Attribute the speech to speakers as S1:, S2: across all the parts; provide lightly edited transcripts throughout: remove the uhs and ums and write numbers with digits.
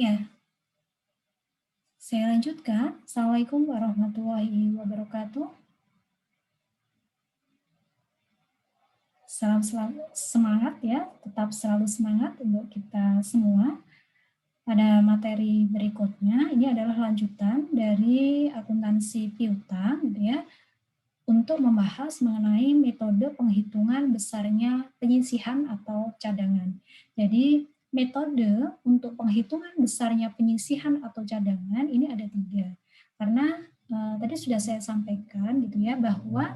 S1: Ya, saya lanjutkan. Assalamualaikum warahmatullahi wabarakatuh. Salam semangat ya, tetap selalu semangat untuk kita semua. Pada materi berikutnya, ini adalah lanjutan dari akuntansi piutang, gitu ya, untuk membahas mengenai metode penghitungan besarnya penyisihan atau cadangan. Jadi, metode untuk penghitungan besarnya penyisihan atau cadangan ini ada 3. Karena tadi sudah saya sampaikan gitu ya, bahwa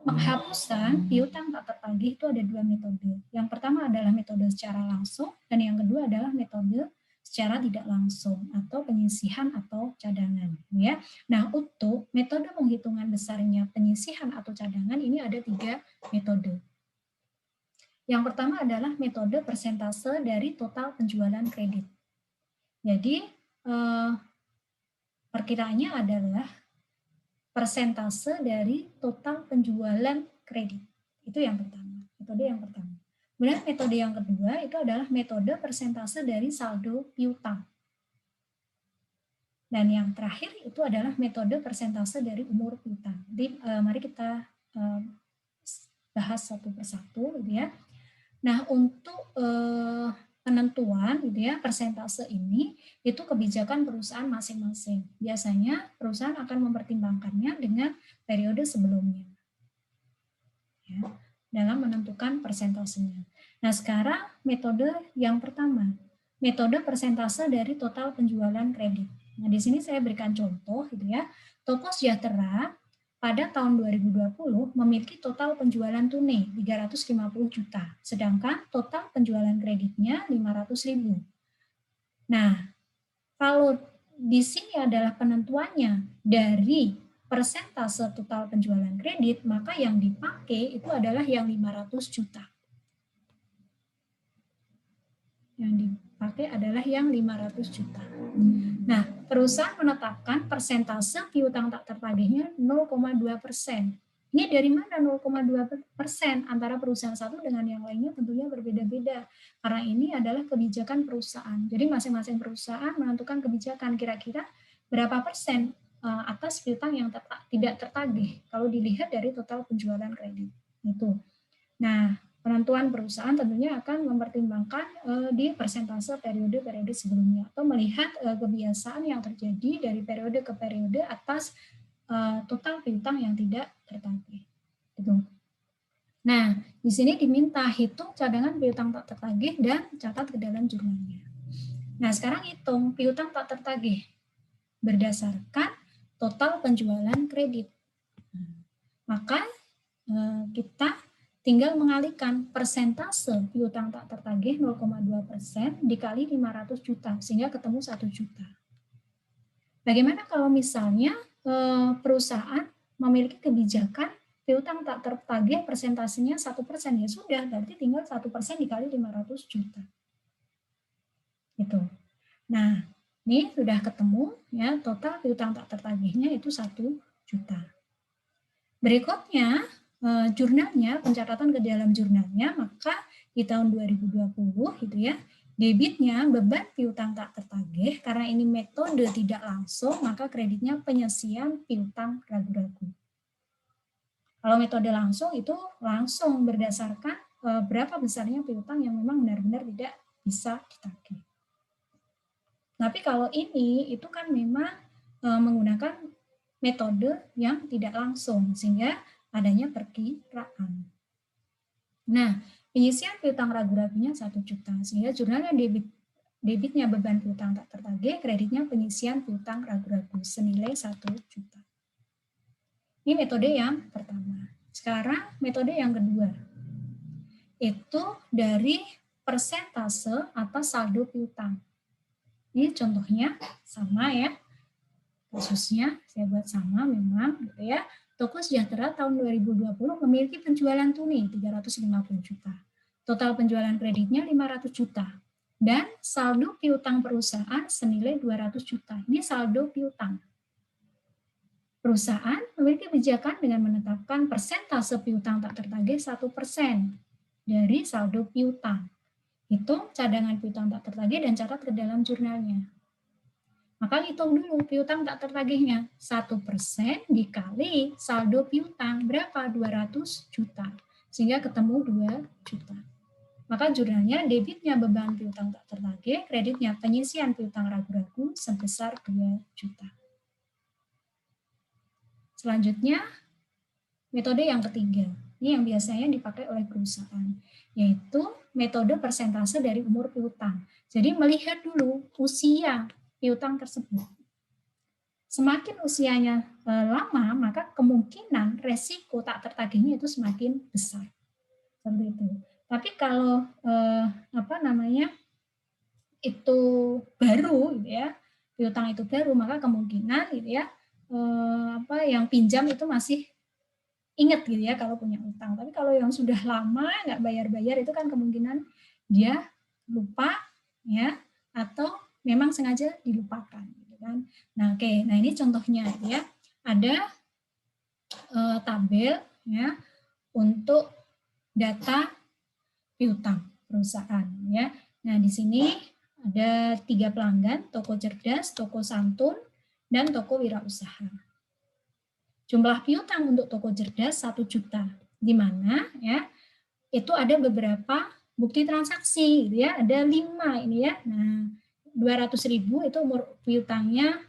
S1: penghapusan piutang tak tertagih itu ada 2 metode. Yang pertama adalah metode secara langsung, dan yang kedua adalah metode secara tidak langsung atau penyisihan atau cadangan, ya. Nah, untuk metode penghitungan besarnya penyisihan atau cadangan ini ada 3 metode. Yang pertama adalah metode persentase dari total penjualan kredit. Jadi, perkiraannya adalah persentase dari total penjualan kredit. Itu yang pertama, metode yang pertama. Kemudian metode yang kedua itu adalah metode persentase dari saldo piutang. Dan yang terakhir itu adalah metode persentase dari umur piutang. Jadi mari kita bahas satu persatu, gitu ya. Nah, untuk penentuan gitu ya persentase ini itu kebijakan perusahaan masing-masing. Biasanya perusahaan akan mempertimbangkannya dengan periode sebelumnya ya, dalam menentukan persentasenya. Nah, sekarang metode yang pertama, metode persentase dari total penjualan kredit. Nah, di sini saya berikan contoh gitu ya. Toko Sejahtera pada tahun 2020 memiliki total penjualan tunai 350 juta, sedangkan total penjualan kreditnya 500.000. Nah, kalau di sini adalah penentuannya dari persentase total penjualan kredit, maka yang dipakai itu adalah yang 500 juta. Yang dipakai adalah yang 500 juta. Nah, perusahaan menetapkan persentase piutang tak tertagihnya 0,2%. Ini dari mana 0,2% antara perusahaan satu dengan yang lainnya tentunya berbeda-beda. Karena ini adalah kebijakan perusahaan. Jadi masing-masing perusahaan menentukan kebijakan kira-kira berapa persen atas piutang yang tidak tertagih kalau dilihat dari total penjualan kredit. Itu. Nah, penentuan perusahaan tentunya akan mempertimbangkan di persentase periode-periode sebelumnya atau melihat kebiasaan yang terjadi dari periode ke periode atas total piutang yang tidak tertagih. Gitu. Nah, di sini diminta hitung cadangan piutang tak tertagih dan catat ke dalam jurnalnya. Nah, sekarang hitung piutang tak tertagih berdasarkan total penjualan kredit. Maka kita tinggal mengalihkan persentase piutang tak tertagih 0,2% dikali 500 juta, sehingga ketemu 1 juta. Bagaimana kalau misalnya perusahaan memiliki kebijakan piutang tak tertagih persentasenya 1%, ya sudah, berarti tinggal 1% dikali 500 juta. Gitu. Nah, ini sudah ketemu, ya total piutang tak tertagihnya itu 1 juta. Berikutnya, jurnalnya, pencatatan ke dalam jurnalnya, maka di tahun 2020 gitu ya, debitnya beban piutang tak tertagih, karena ini metode tidak langsung, maka kreditnya penyesian piutang ragu-ragu. Kalau metode langsung itu langsung berdasarkan berapa besarnya piutang yang memang benar-benar tidak bisa ditagih. Tapi kalau ini itu kan memang menggunakan metode yang tidak langsung, sehingga adanya perkiraan. Nah, penyisian piutang ragu-ragunya 1 juta, sehingga jurnalnya debitnya beban piutang tak tertagih, kreditnya penyisian piutang ragu-ragu senilai 1 juta. Ini metode yang pertama. Sekarang metode yang kedua, itu dari persentase atas saldo piutang. Ini contohnya sama ya, kasusnya saya buat sama memang gitu ya. Toko Sejahtera tahun 2020 memiliki penjualan tunai 350 juta. Total penjualan kreditnya 500 juta. Dan saldo piutang perusahaan senilai 200 juta. Ini saldo piutang. Perusahaan memiliki kebijakan dengan menetapkan persentase piutang tak tertagih 1% dari saldo piutang. Hitung cadangan piutang tak tertagih dan catat ke dalam jurnalnya. Maka hitung dulu piutang tak tertagihnya. 1% dikali saldo piutang berapa? 200 juta. Sehingga ketemu 2 juta. Maka jurnalnya debitnya beban piutang tak tertagih, kreditnya penyisian piutang ragu-ragu sebesar 2 juta. Selanjutnya, metode yang ketiga. Ini yang biasanya dipakai oleh perusahaan, yaitu metode persentase dari umur piutang. Jadi melihat dulu usia piutang tersebut. Semakin usianya lama, maka kemungkinan resiko tak tertagihnya itu semakin besar. Seperti itu. Tapi kalau itu baru, gitu ya, piutang itu baru, maka kemungkinan, gitu ya, yang pinjam itu masih ingat, gitu ya, kalau punya utang. Tapi kalau yang sudah lama nggak bayar-bayar itu kan kemungkinan dia lupa, ya, atau memang sengaja dilupakan, gitu kan. Nah, oke, nah ini contohnya, gitu ya, ada tabel, ya, untuk data piutang perusahaan, ya. Nah, di sini ada 3 pelanggan, toko cerdas, toko santun, dan toko wirausaha. Jumlah piutang untuk toko cerdas 1 juta, di mana ya itu ada beberapa bukti transaksi, gitu ya, ada 5 ini ya. Nah, 200.000 itu umur piutangnya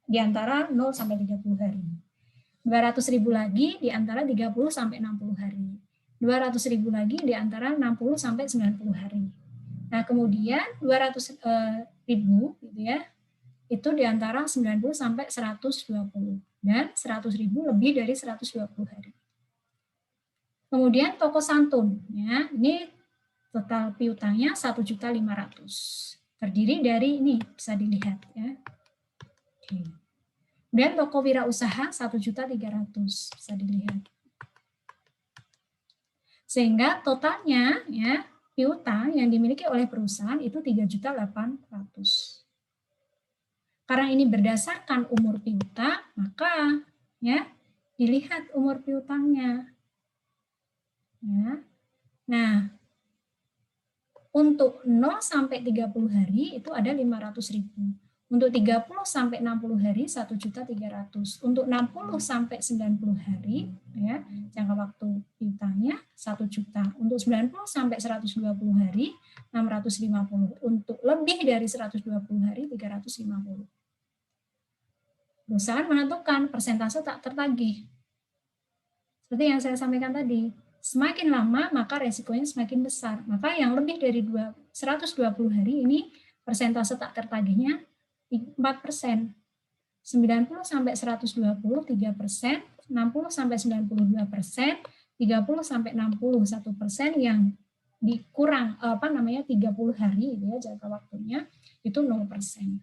S1: di antara 0 sampai 30 hari. 200.000 lagi di antara 30 sampai 60 hari. 200.000 lagi di antara 60 sampai 90 hari. Nah, kemudian 200.000 gitu ya, itu di antara 90 sampai 120 dan 100.000 lebih dari 120 hari. Kemudian toko santun, ya, ini total piutangnya 1.500.000. Terdiri dari ini bisa dilihat ya. Dan toko wirausaha 1.300.000 bisa dilihat. Sehingga totalnya ya piutang yang dimiliki oleh perusahaan itu 3.800.000. Karena ini berdasarkan umur piutang, maka ya dilihat umur piutangnya. Ya. Nah, untuk 0 sampai 30 hari itu ada 500.000. Untuk 30 sampai 60 hari 1.300.000. Untuk 60 sampai 90 hari ya, jangka waktu piutangnya 1 juta. Untuk 90 sampai 120 hari 650. Untuk lebih dari 120 hari 350. Perusahaan menentukan persentase tak tertagih. Seperti yang saya sampaikan tadi, semakin lama maka resikonya semakin besar. Maka yang lebih dari 120 hari ini persentase tak tertagihnya 4%. 90 sampai 120 3%, 60 sampai 92%, 30 sampai 61% yang dikurang 30 hari ya jangka waktunya itu 0%.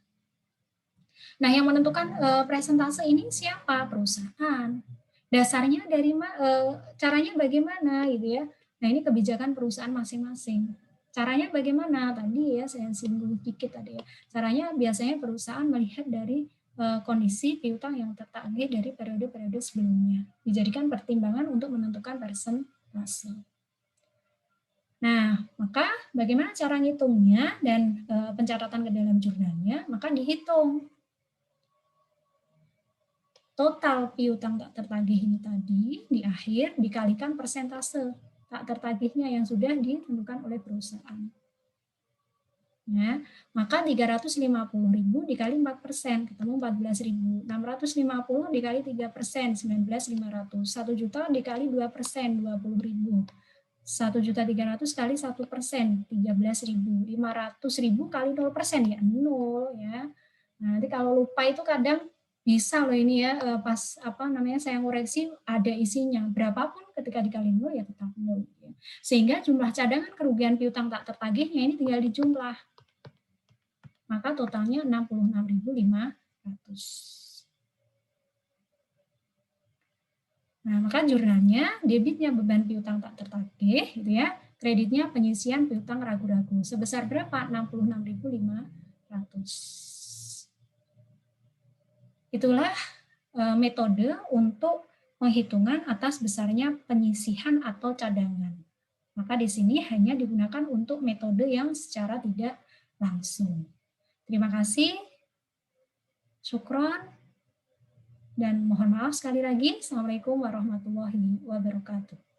S1: Nah, yang menentukan presentase ini siapa? Perusahaan. Dasarnya dari caranya bagaimana gitu ya. Nah, ini kebijakan perusahaan masing-masing. Caranya bagaimana? Tadi ya saya singgung dikit tadi ya. Caranya biasanya perusahaan melihat dari kondisi piutang yang tertagih dari periode-periode sebelumnya. Dijadikan pertimbangan untuk menentukan persentase. Nah, maka bagaimana cara ngitungnya dan pencatatan ke dalam jurnalnya? Maka dihitung total piutang tak tertagih ini tadi di akhir dikalikan persentase tak tertagihnya yang sudah ditentukan oleh perusahaan. Ya, maka 350.000 dikali 4%, ketemu 14.000. 650 dikali 3%, 19.500. 1 juta dikali 2%, 20.000. 1.300.000 kali 1%, 13.000. 500.000 kali 0% ya 0 ya. Nah, nanti kalau lupa itu kadang bisa loh ini ya pas saya ngoreksi ada isinya berapapun ketika dikali 0 ya tetap 0 ya. Sehingga jumlah cadangan kerugian piutang tak tertagihnya ini tinggal dijumlah. Maka totalnya 66.500. Nah, maka jurnalnya debitnya beban piutang tak tertagih gitu ya. Kreditnya penyisian piutang ragu-ragu sebesar berapa? 66.500. Itulah metode untuk penghitungan atas besarnya penyisihan atau cadangan. Maka di sini hanya digunakan untuk metode yang secara tidak langsung. Terima kasih. Syukron. Dan mohon maaf sekali lagi. Assalamualaikum warahmatullahi wabarakatuh.